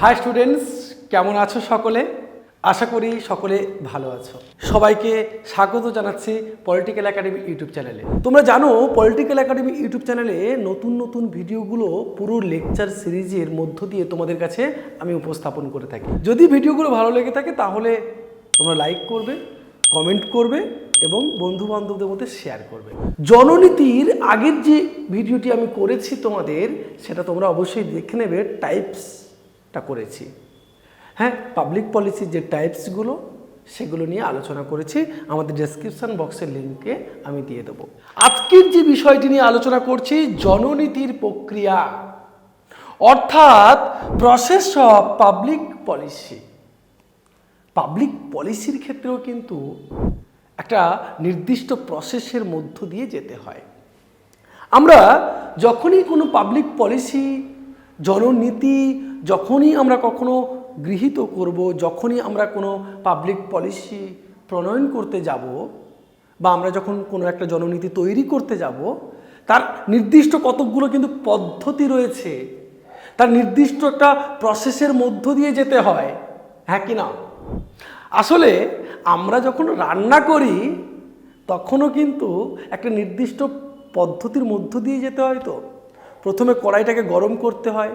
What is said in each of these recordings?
High students, কেমন আছো সকলে? আশা করি সকলে ভালো আছো। সবাইকে স্বাগত জানাচ্ছি পলিটিক্যাল একাডেমি ইউটিউব চ্যানেলে। তোমরা জানো পলিটিক্যাল একাডেমি ইউটিউব চ্যানেলে নতুন নতুন ভিডিওগুলো পুরো লেকচার সিরিজের মধ্য দিয়ে তোমাদের কাছে আমি উপস্থাপন করে থাকি। যদি ভিডিওগুলো ভালো লেগে থাকে তাহলে তোমরা লাইক করবে, কমেন্ট করবে এবং বন্ধু বান্ধবদের মধ্যে শেয়ার করবে। জননীতির আগের যে ভিডিওটি আমি করেছি তোমাদের, সেটা তোমরা অবশ্যই দেখে নেবে। টাইপসটা করেছি, হ্যাঁ, পাবলিক পলিসির যে টাইপসগুলো সেগুলো নিয়ে আলোচনা করেছি। আমাদের ডেসক্রিপশন বক্সের লিঙ্কে আমি দিয়ে দেবো। আজকের যে বিষয়টি নিয়ে আলোচনা করছি, জননীতির প্রক্রিয়া, অর্থাৎ process of public policy. Public পলিসির ক্ষেত্রেও কিন্তু একটা নির্দিষ্ট প্রসেসের মধ্য দিয়ে যেতে হয়। আমরা যখনই কোনো পাবলিক পলিসি, জননীতি যখনই আমরা কখনো গৃহীত করব, যখনই আমরা কোনো পাবলিক পলিসি প্রণয়ন করতে যাব বা আমরা যখন কোনো একটা জননীতি তৈরি করতে যাব, তার নির্দিষ্ট কতকগুলো কিন্তু পদ্ধতি রয়েছে, তার নির্দিষ্ট একটা প্রসেসের মধ্য দিয়ে যেতে হয়, হ্যাঁ কি না? আসলে আমরা যখন রান্না করি তখনও কিন্তু একটা নির্দিষ্ট পদ্ধতির মধ্য দিয়ে যেতে হয়। তো প্রথমে কড়াইটাকে গরম করতে হয়,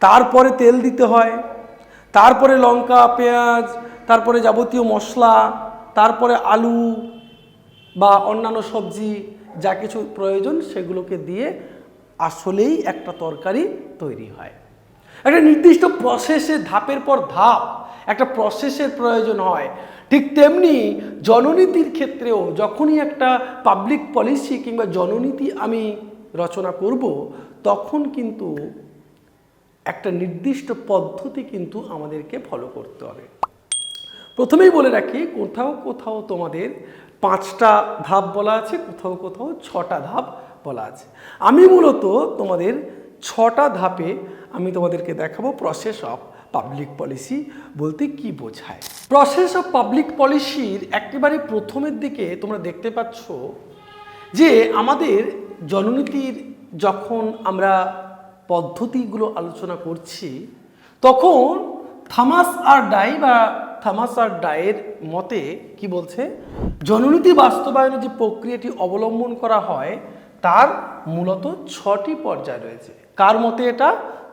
তারপরে তেল দিতে হয়, তারপরে লঙ্কা, পেঁয়াজ, তারপরে যাবতীয় মশলা, তারপরে আলু বা অন্যান্য সবজি যা কিছু প্রয়োজন সেগুলোকে দিয়ে আসলেই একটা তরকারি তৈরি হয়। একটা নির্দিষ্ট প্রসেসে ধাপের পর ধাপ একটা প্রসেসের প্রয়োজন হয়। ঠিক তেমনি জননীতির ক্ষেত্রেও যখনই একটা পাবলিক পলিসি কিংবা জননীতি আমি রচনা করব, তখন কিন্তু একটা নির্দিষ্ট পদ্ধতি কিন্তু আমাদেরকে ফলো করতে হবে। প্রথমেই বলে রাখি, কোথাও কোথাও তোমাদের 5টা ধাপ বলা আছে, কোথাও কোথাও 6টা ধাপ বলা আছে। আমি মূলত তোমাদের 6টা ধাপে আমি তোমাদেরকে দেখাবো প্রসেস অফ পাবলিক পলিসি বলতে কি বোঝায়। প্রসেস অফ পাবলিক পলিসির একেবারে প্রথমের দিকে তোমরা দেখতে পাচ্ছ যে আমাদের জননীতির যখন আমরা পদ্ধতিগুলো আলোচনা করছি, তখন থমাস আর ডায়ের মতে কি বলছে, জননীতি বাস্তবায়নের যে প্রক্রিয়াটি অবলম্বন করা হয় তার মূলত 6টি পর্যায় রয়েছে। কার মতে? এটা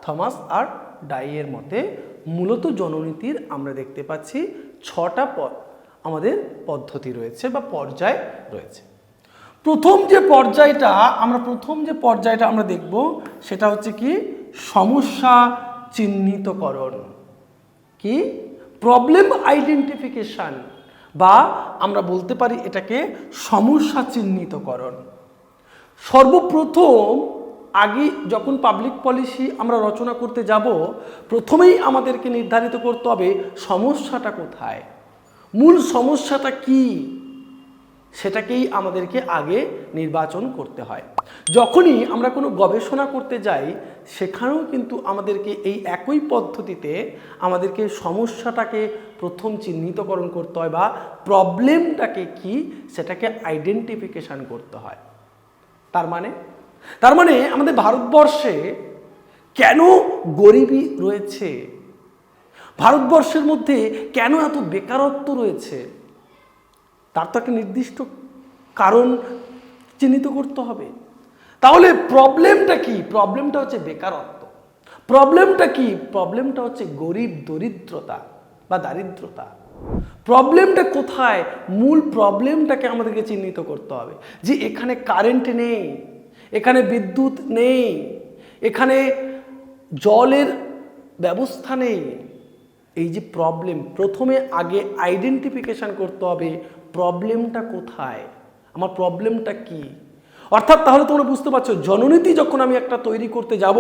থমাস আর ডাইয়ের মতে মূলত জননীতির আমরা দেখতে পাচ্ছি 6টা আমাদের পদ্ধতি রয়েছে বা পর্যায় রয়েছে। প্রথম যে পর্যায়টা আমরা দেখব সেটা হচ্ছে কি, সমস্যা চিহ্নিতকরণ, কি প্রবলেম আইডেন্টিফিকেশন, বা আমরা বলতে পারি এটাকে সমস্যা চিহ্নিতকরণ। সর্বপ্রথম আগে যখন পাবলিক পলিসি আমরা রচনা করতে যাব, প্রথমেই আমাদেরকে নির্ধারিত করতে হবে সমস্যাটা কোথায়, মূল সমস্যাটা কি, সেটাকেই আমাদেরকে আগে নির্বাচন করতে হয়। যখনই আমরা কোনো গবেষণা করতে যাই, সেখানেও কিন্তু আমাদেরকে এই একই পদ্ধতিতে আমাদেরকে সমস্যাটাকে প্রথম চিহ্নিতকরণ করতে হয় বা প্রবলেমটাকে কি সেটাকে আইডেন্টিফিকেশন করতে হয়। তার মানে আমাদের ভারতবর্ষে কেন গরিবি রয়েছে, ভারতবর্ষের মধ্যে কেন এত বেকারত্ব রয়েছে, তার তো একটা নির্দিষ্ট কারণ চিহ্নিত করতে হবে। তাহলে প্রবলেমটা কি? প্রবলেমটা হচ্ছে বেকারত্ব। প্রবলেমটা কি? প্রবলেমটা হচ্ছে গরিব, দরিদ্রতা বা দারিদ্রতা। প্রবলেমটা কোথায়? মূল প্রবলেমটাকে আমাদেরকে চিহ্নিত করতে হবে যে এখানে কারেন্ট নেই, এখানে বিদ্যুৎ নেই, এখানে জলের ব্যবস্থা নেই। এই যে প্রবলেম, প্রথমে আগে আইডেন্টিফিকেশন করতে হবে প্রবলেমটা কোথায়, আমার প্রবলেমটা কি। অর্থাৎ তাহলে তোমরা বুঝতে পারছো, জননীতি যখন আমি একটা তৈরি করতে যাব,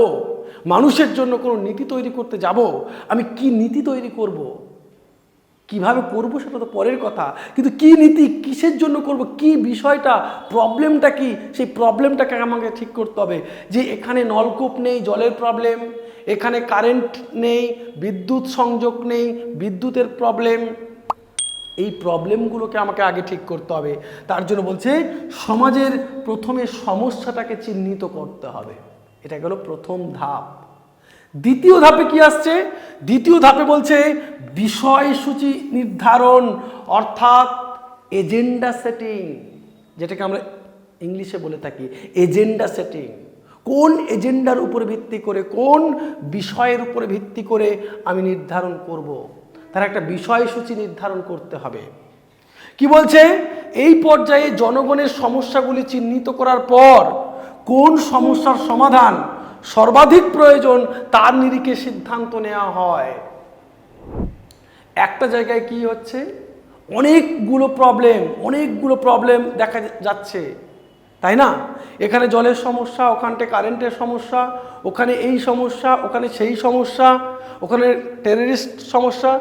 মানুষের জন্য কোনো নীতি তৈরি করতে যাব, আমি কি নীতি তৈরি করব, কিভাবে করব সেটা তো পরের কথা, কিন্তু কি নীতি, কিসের জন্য করব, কি বিষয়টা, প্রবলেমটা কি, সেই প্রবলেমটাকে আমাকে ঠিক করতে হবে। যে এখানে নলকূপ নেই, জলের প্রবলেম, এখানে কারেন্ট নেই, বিদ্যুৎ সংযোগ নেই, বিদ্যুতের প্রবলেম, এই প্রবলেমগুলোকে আমাকে আগে ঠিক করতে হবে। তার জন্য বলছে সমাজের প্রথমে সমস্যাটাকে চিহ্নিত করতে হবে, এটা গেল প্রথম ধাপ। দ্বিতীয় ধাপে কি আসছে? দ্বিতীয় ধাপে বলছে বিষয়সূচি নির্ধারণ, অর্থাৎ এজেন্ডা সেটিং, যেটাকে আমরা ইংলিশে বলে থাকি এজেন্ডা সেটিং। কোন এজেন্ডার উপরে ভিত্তি করে, কোন বিষয়ের উপরে ভিত্তি করে আমি নির্ধারণ করব, তার একটা বিষয়সূচি নির্ধারণ করতে হবে। কি বলছে? এই পর্যায়ে জনগণের সমস্যাগুলি চিহ্নিত করার পর কোন সমস্যার সমাধান সর্বাধিক প্রয়োজন তার নিরিখে সিদ্ধান্ত নেওয়া হয়। একটা জায়গায় কি হচ্ছে, অনেকগুলো প্রবলেম দেখা যাচ্ছে, তাই না? এখানে জলের সমস্যা, ওখানটা কারেন্টের সমস্যা, ওখানে এই সমস্যা, ওখানে সেই সমস্যা, ওখানে টেররিস্ট সমস্যা।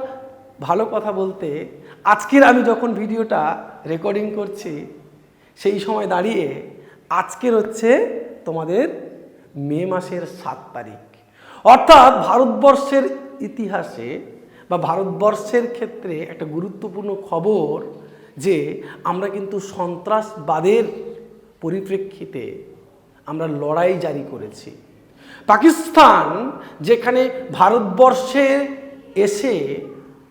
ভালো কথা বলতে আজকের আমি যখন ভিডিওটা রেকর্ডিং করছি সেই সময় দাঁড়িয়ে আজকের হচ্ছে তোমাদের মে মাসের 7 তারিখ, অর্থাৎ ভারতবর্ষের ইতিহাসে বা ভারতবর্ষের ক্ষেত্রে একটা গুরুত্বপূর্ণ খবর যে আমরা কিন্তু সন্ত্রাসবাদের পরিপ্রেক্ষিতে আমরা লড়াই জারি করেছি। পাকিস্তান যেখানে ভারতবর্ষে এসে,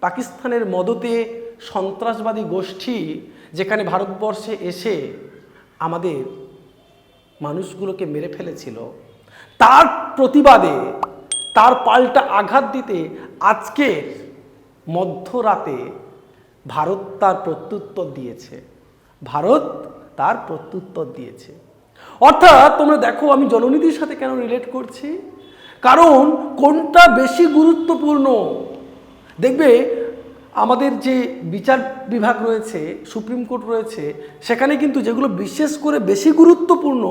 পাকিস্তানের মদতে সন্ত্রাসবাদী গোষ্ঠী যেখানে ভারতবর্ষে এসে আমাদের মানুষগুলোকে মেরে ফেলেছিল, তার প্রতিবাদে, তার পাল্টা আঘাত দিতে আজকের মধ্যরাতে ভারত তার প্রত্যুত্তর দিয়েছে। অর্থাৎ তোমরা দেখো আমি জননীতির সাথে কেন রিলেট করছি, কারণ কোনটা বেশি গুরুত্বপূর্ণ। দেখবে আমাদের যে বিচার বিভাগ রয়েছে, সুপ্রিম কোর্ট রয়েছে, সেখানে কিন্তু যেগুলো বিশেষ করে বেশি গুরুত্বপূর্ণ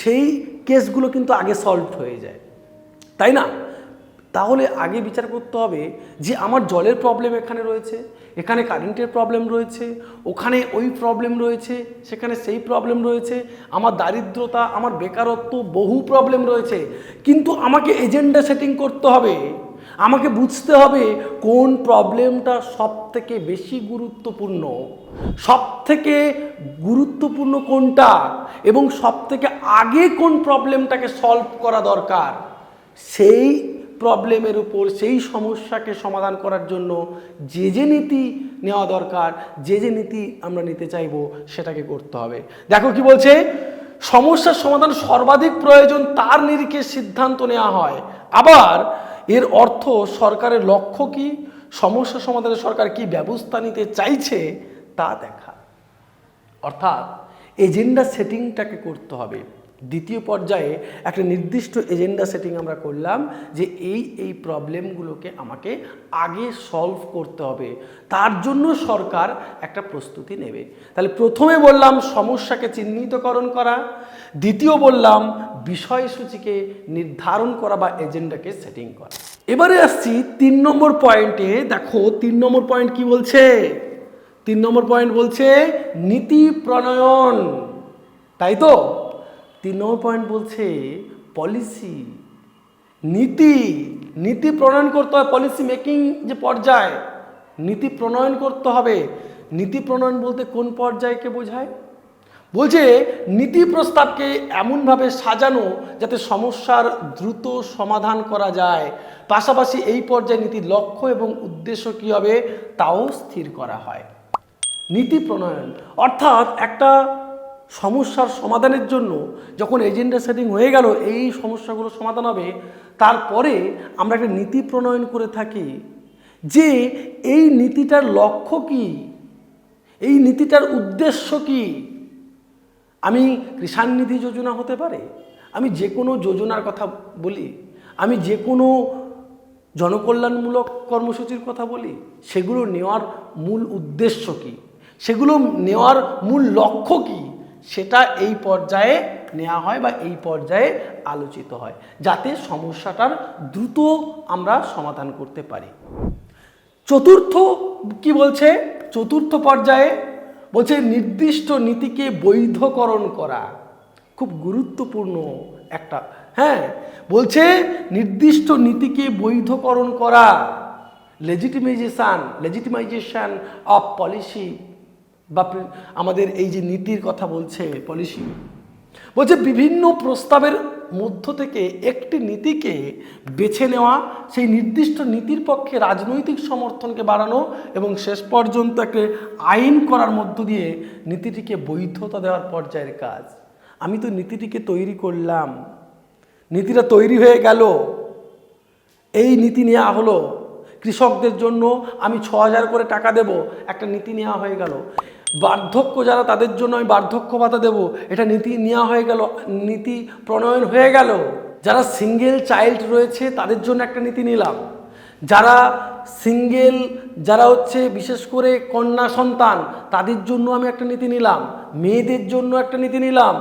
সেই কেসগুলো কিন্তু আগে সলভ হয়ে যায়, তাই না? তাহলে আগে বিচার করতে হবে যে আমার জলের প্রবলেম এখানে রয়েছে, এখানে কারেন্টের প্রবলেম রয়েছে, ওখানে ওই প্রবলেম রয়েছে, সেখানে সেই প্রবলেম রয়েছে, আমার দারিদ্রতা, আমার বেকারত্ব, বহু প্রবলেম রয়েছে। কিন্তু আমাকে এজেন্ডা সেটিং করতে হবে, আমাকে বুঝতে হবে কোন প্রবলেমটা সবথেকে বেশি গুরুত্বপূর্ণ, সবথেকে গুরুত্বপূর্ণ কোনটা, এবং সবথেকে আগে কোন প্রবলেমটাকে সলভ করা দরকার। সেই প্রবলেমের উপর, সেই সমস্যাকে সমাধান করার জন্য যে নীতি নেওয়া দরকার, যে নীতি আমরা নিতে চাইবো সেটাকে করতে হবে। দেখো কি বলছে, সমস্যার সমাধান সর্বাধিক প্রয়োজন তার নিরিখে সিদ্ধান্ত নেওয়া হয়। আবার এর অর্থ সরকারের লক্ষ্য কি, সমস্যা সমাধানে সরকার কি ব্যবস্থা নিতে চাইছে তা দেখা। অর্থাৎ এজেন্ডা সেটিংটাকে করতে হবে। দ্বিতীয় পর্যায়ে একটা নির্দিষ্ট এজেন্ডা সেটিং আমরা করলাম যে এই প্রবলেমগুলোকে আমাকে আগে সলভ করতে হবে, তার জন্য সরকার একটা প্রস্তুতি নেবে। তাহলে প্রথমে বললাম সমস্যাকে চিহ্নিতকরণ করা, দ্বিতীয় বললাম বিষয়সূচিকে নির্ধারণ করা বা এজেন্ডাকে সেটিং করা। এবারে আসছি 3 নম্বর পয়েন্টে। দেখো 3 নম্বর পয়েন্ট কি বলছে? 3 নম্বর পয়েন্ট বলছে নীতি প্রণয়ন, তাই তো? 3 নম্বর পয়েন্ট বলছে পলিসি, নীতি প্রণয়ন করতে হবে। পলিসি মেকিং যে পর্যায়, নীতি প্রণয়ন করতে হবে। নীতি প্রণয়ন বলতে কোন পর্যায়কে বোঝায়? বলছে নীতি প্রস্তাবকে এমনভাবে সাজানো যাতে সমস্যার দ্রুত সমাধান করা যায়, পাশাপাশি এই পর্যায়ে নীতির লক্ষ্য এবং উদ্দেশ্য কী হবে তাও স্থির করা হয়। নীতি প্রণয়ন অর্থাৎ একটা সমস্যার সমাধানের জন্য যখন এজেন্ডা সেটিং হয়ে গেল, এই সমস্যাগুলো সমাধান হবে, তারপরে আমরা একটা নীতি প্রণয়ন করে থাকি যে এই নীতিটার লক্ষ্য কি, এই নীতিটার উদ্দেশ্য কি। আমি কিষাণ নিধি যোজনা হতে পারে, আমি যে কোনো যোজনার কথা বলি, আমি যে কোনো জনকল্যাণমূলক কর্মসূচির কথা বলি, সেগুলো নেওয়ার মূল উদ্দেশ্য কি, সেগুলো নেওয়ার মূল লক্ষ্য কি, সেটা এই পর্যায়ে নেওয়া হয় বা এই পর্যায়ে আলোচিত হয়, যাতে সমস্যাটার দ্রুত আমরা সমাধান করতে পারি। চতুর্থ কি বলছে? চতুর্থ পর্যায়ে বলছে নির্দিষ্ট নীতিকে বৈধকরণ করা, খুব গুরুত্বপূর্ণ একটা। বলছে নির্দিষ্ট নীতিকে বৈধকরণ করা, লেজিটিমাইজেশন অফ পলিসি, বা আমাদের এই যে নীতির কথা বলছে পলিসি, বলছে বিভিন্ন প্রস্তাবের মধ্য থেকে একটি নীতিকে বেছে নেওয়া, সেই নির্দিষ্ট নীতির পক্ষে রাজনৈতিক সমর্থনকে বাড়ানো এবং শেষ পর্যন্ত একটা আইন করার মধ্য দিয়ে নীতিটিকে বৈধতা দেওয়ার পর্যায়ের কাজ। আমি তো নীতিটিকে তৈরি করলাম, নীতিটা তৈরি হয়ে গেল, এই নীতি নেওয়া হলো, কৃষকদের জন্য আমি 6,000 করে টাকা দেব, একটা নীতি নেওয়া হয়ে গেল। বার্ধক্য যারা তাদের জন্য আমি বার্ধক্য ভাতা দেব, এটা নীতি নেওয়া হয়ে গেল, নীতি প্রণয়ন হয়ে গেল। যারা সিঙ্গেল চাইল্ড রয়েছে তাদের জন্য একটা নীতি নিলাম, যারা সিঙ্গেল যারা হচ্ছে বিশেষ করে কন্যা সন্তান তাদের জন্য আমি একটা নীতি নিলাম, মেয়েদের জন্য একটা নীতি নিলাম,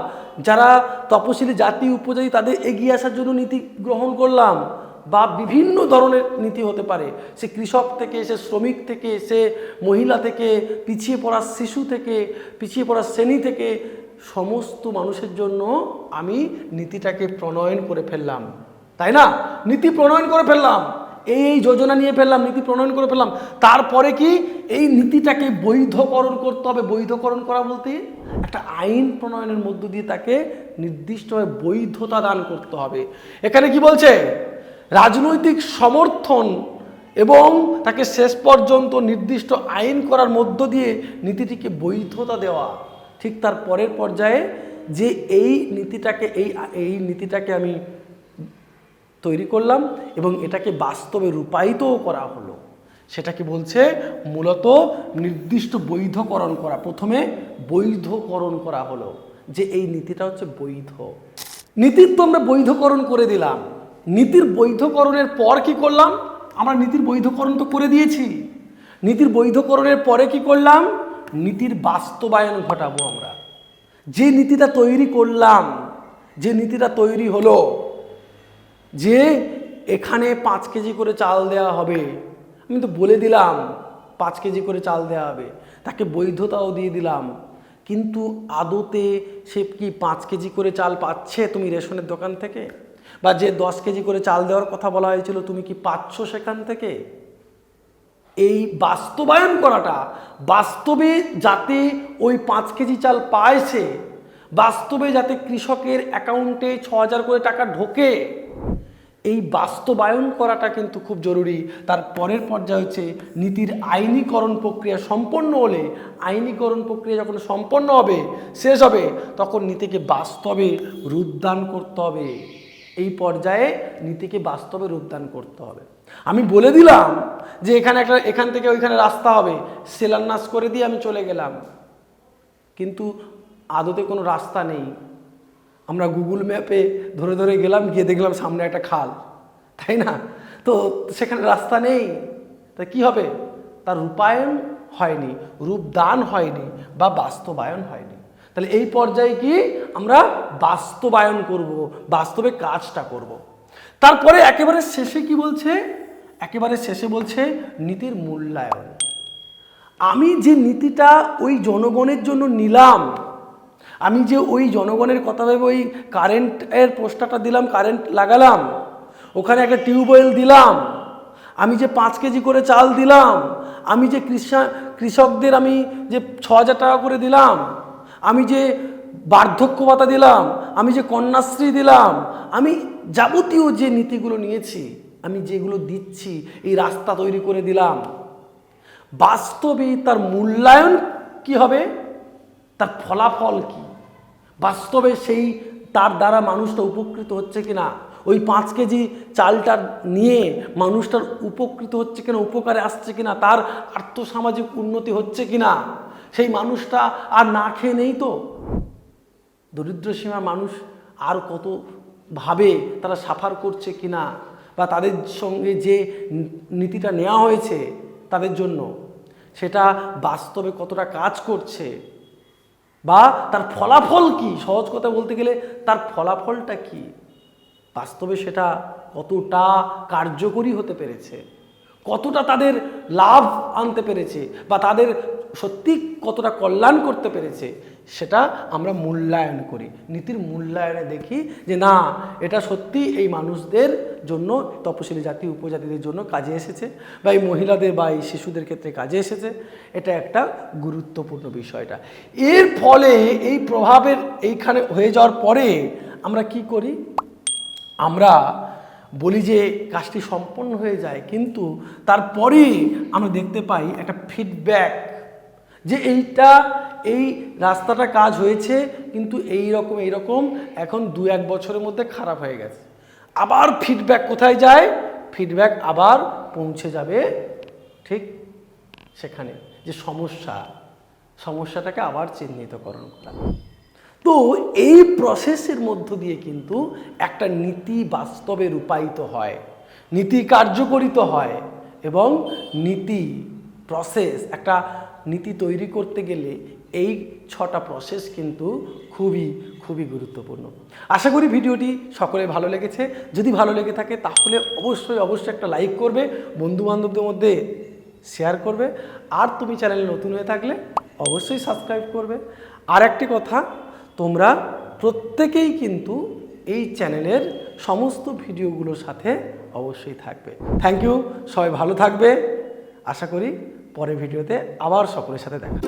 যারা তপশিলি জাতি উপজাতি তাদের এগিয়ে আসার জন্য নীতি গ্রহণ করলাম, বা বিভিন্ন ধরনের নীতি হতে পারে, সে কৃষক থেকে, সে শ্রমিক থেকে, সে মহিলা থেকে, পিছিয়ে পড়া শিশু থেকে, পিছিয়ে পড়া শ্রেণী থেকে, সমস্ত মানুষের জন্য আমি নীতিটাকে প্রণয়ন করে ফেললাম, তাই না? নীতি প্রণয়ন করে ফেললাম, এই যোজনা নিয়ে ফেললাম, নীতি প্রণয়ন করে ফেললাম। তারপরে কি এই নীতিটাকে বৈধকরণ করতে হবে। বৈধকরণ করা বলতে একটা আইন প্রণয়নের মধ্য দিয়ে তাকে নির্দিষ্টভাবে বৈধতা দান করতে হবে। এখানে কি বলছে? রাজনৈতিক সমর্থন এবং তাকে শেষ পর্যন্ত নির্দিষ্ট আইন করার মধ্য দিয়ে নীতিটিকে বৈধতা দেওয়া। ঠিক তার পরের পর্যায়ে যে এই নীতিটাকে আমি তৈরি করলাম এবং এটাকে বাস্তবে রূপায়িতও করা হলো, সেটাকে বলছে মূলত নির্দিষ্ট বৈধকরণ করা। প্রথমে বৈধকরণ করা হলো যে এই নীতিটা হচ্ছে বৈধ। নীতির তো আমরা বৈধকরণ করে দিলাম, নীতির বৈধকরণের পর কি করলাম? আমরা নীতির বৈধকরণ তো করে দিয়েছি, নীতির বৈধকরণের পরে কি করলাম? নীতির বাস্তবায়ন ঘটাবো। আমরা যে নীতিটা তৈরি করলাম, যে নীতিটা তৈরি হলো যে এখানে 5 কেজি করে চাল দেওয়া হবে, আমি তো বলে দিলাম 5 কেজি করে চাল দেওয়া হবে, তাকে বৈধতাও দিয়ে দিলাম, কিন্তু আদতে সে কি 5 কেজি করে চাল পাচ্ছে তুমি রেশনের দোকান থেকে? বা যে 10 কেজি করে চাল দেওয়ার কথা বলা হয়েছিল তুমি কি পাচ্ছ সেখান থেকে? এই বাস্তবায়ন করাটা, বাস্তবে যাতে ওই 5 কেজি চাল পায় সে, বাস্তবে যাতে কৃষকের অ্যাকাউন্টে 6,000 করে টাকা ঢোকে, এই বাস্তবায়ন করাটা কিন্তু খুব জরুরি। তার পরের পর্যায়ে হচ্ছে নীতির আইনীকরণ প্রক্রিয়া সম্পন্ন হলে, আইনীকরণ প্রক্রিয়া যখন সম্পন্ন হবে, শেষ হবে, তখন নীতিকে বাস্তবে রূপদান করতে হবে। এই পর্যায়ে নীতিকে বাস্তবে রূপদান করতে হবে। আমি বলে দিলাম যে এখান থেকে ওইখানে রাস্তা হবে, শিলান্যাস করে দিয়ে আমি চলে গেলাম, কিন্তু আদতে কোনো রাস্তা নেই। আমরা গুগল ম্যাপে ধরে ধরে গেলাম, গিয়ে দেখলাম সামনে একটা খাল, তাই না? তো সেখানে রাস্তা নেই, তা কি হবে? তার রূপায়ণ হয়নি, রূপদান হয়নি, বা বাস্তবায়ন হয়নি। তাহলে এই পর্যায়ে কি আমরা বাস্তবায়ন করব, বাস্তবে কাজটা করব। তারপরে একেবারে শেষে কি বলছে? একেবারে শেষে বলছে নীতির মূল্যায়ন। আমি যে নীতিটা ওই জনগণের জন্য নিলাম, আমি যে ওই জনগণের কথা ভেবে ওই কারেন্টের পোস্টারটা দিলাম, কারেন্ট লাগালাম, ওখানে একটা টিউবওয়েল দিলাম, আমি যে 5 কেজি করে চাল দিলাম, আমি যে কৃষকদের আমি যে 6,000 টাকা করে দিলাম, আমি যে বার্ধক্য ভাতা দিলাম, আমি যে কন্যাশ্রী দিলাম, আমি যাবতীয় যে নীতিগুলো নিয়েছি, আমি যেগুলো দিচ্ছি, এই রাস্তা তৈরি করে দিলাম, বাস্তবে তার মূল্যায়ন কি হবে? তার ফলাফল কি? বাস্তবে সেই তার দ্বারা মানুষটা উপকৃত হচ্ছে কিনা? ওই 5 কেজি চালটা নিয়ে মানুষটার উপকৃত হচ্ছে কিনা, উপকারে আসছে কিনা, তার আর্থসামাজিক উন্নতি হচ্ছে কিনা? সেই মানুষটা আর না খেয়ে নেই তো? দরিদ্র সীমার মানুষ আর কতভাবে তারা সাফার করছে কিনা, বা তাদের সঙ্গে যে নীতিটা নেওয়া হয়েছে তাদের জন্য, সেটা বাস্তবে কতটা কাজ করছে, বা তার ফলাফল কি? সহজ কথা বলতে গেলে তার ফলাফলটা কি? বাস্তবে সেটা কতটা কার্যকরী হতে পেরেছে, কতটা তাদের লাভ আনতে পেরেছে, বা তাদের সত্যি কতটা কল্যাণ করতে পেরেছে, সেটা আমরা মূল্যায়ন করি। নীতির মূল্যায়নে দেখি যে না, এটা সত্যি এই মানুষদের জন্য, তপশিলি জাতি উপজাতিদের জন্য কাজে এসেছে, বা এই মহিলাদের বা এই শিশুদের ক্ষেত্রে কাজে এসেছে। এটা একটা গুরুত্বপূর্ণ বিষয়টা। এর ফলে এই প্রভাবের এইখানে হয়ে যাওয়ার পরে আমরা কি করি? আমরা বলি যে কাজটি সম্পন্ন হয়ে যায়, কিন্তু তারপরেই আমরা দেখতে পাই একটা ফিডব্যাক যে এই রাস্তাটা কাজ হয়েছে, কিন্তু এই রকম এখন 2-1 বছরের মধ্যে খারাপ হয়ে গেছে। আবার ফিডব্যাক কোথায় যায়? ফিডব্যাক আবার পৌঁছে যাবে ঠিক সেখানে, যে সমস্যাটাকে আবার চিহ্নিতকরণ করা। তো এই প্রসেসের মধ্য দিয়ে কিন্তু একটা নীতি বাস্তবে রূপায়িত হয়, নীতি কার্যকরিত হয়, এবং একটা নীতি তৈরি করতে গেলে এই 6টা প্রসেস কিন্তু খুবই গুরুত্বপূর্ণ। আশা করি ভিডিওটি সকলে ভালো লেগেছে। যদি ভালো লেগে থাকে তাহলে অবশ্যই একটা লাইক করবে, বন্ধুবান্ধবদের মধ্যে শেয়ার করবে, আর তুমি চ্যানেলে নতুন হয়ে থাকলে অবশ্যই সাবস্ক্রাইব করবে। আর একটি কথা, তোমরা প্রত্যেকেই কিন্তু এই চ্যানেলের সমস্ত ভিডিওগুলোর সাথে অবশ্যই থাকবে। থ্যাংক ইউ, সবাই ভালো থাকবে। আশা করি পরের ভিডিওতে আবার সকলের সাথে দেখা।